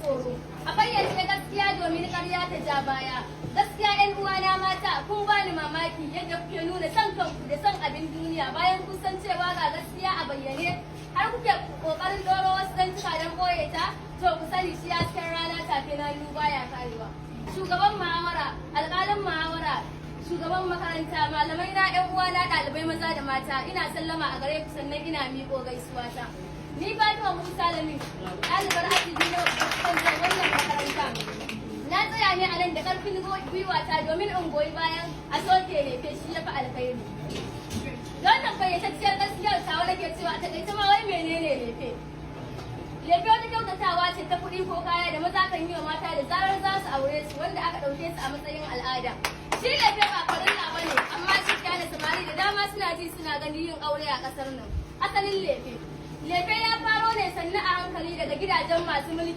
tsoro. A fayyace gaskiya domin ƙarya ta ja baya. Gaskiya 'yan uwana mata kun bani mamaki yadda kuke nuna son kanku da son abin duniya bayan kun san cewa ga gaskiya a bayyane har kuke kokarin doro wasu zantuka don boye ta. To ku sani shi hasken rana tafe na yiwu baya karewa. Shugaban muhawara, alƙalin muhawara, shugaban makaranta, malamai na 'yan uwana ɗalibai maza da mata, ina sallama a gare ku sannan ina miƙo gaisuwa ta. Ni Fatima Musa Lamin, ɗalibar asibi na wannan makaranta. Na tsaya ne a nan da ƙarfin gwiwata domin in goyi bayan a soke lefe shi ya fi alkhairi. Wannan fayyatacciyar gaskiyar tawa nake cewa a taƙaice ma wai menene lefe? Lefe wata kyautatawa ce ta kuɗi ko kaya da maza kan yi wa mata da zarar za su aure su wanda aka ɗauke su a matsayin al'ada. Shi lefe ba farilla ba ne, amma shi da samari da dama suna ji suna gani yin aure a ƙasar nan. Asalin lefe. Lefe ya faro ne sannu a hankali daga gidajen masu mulki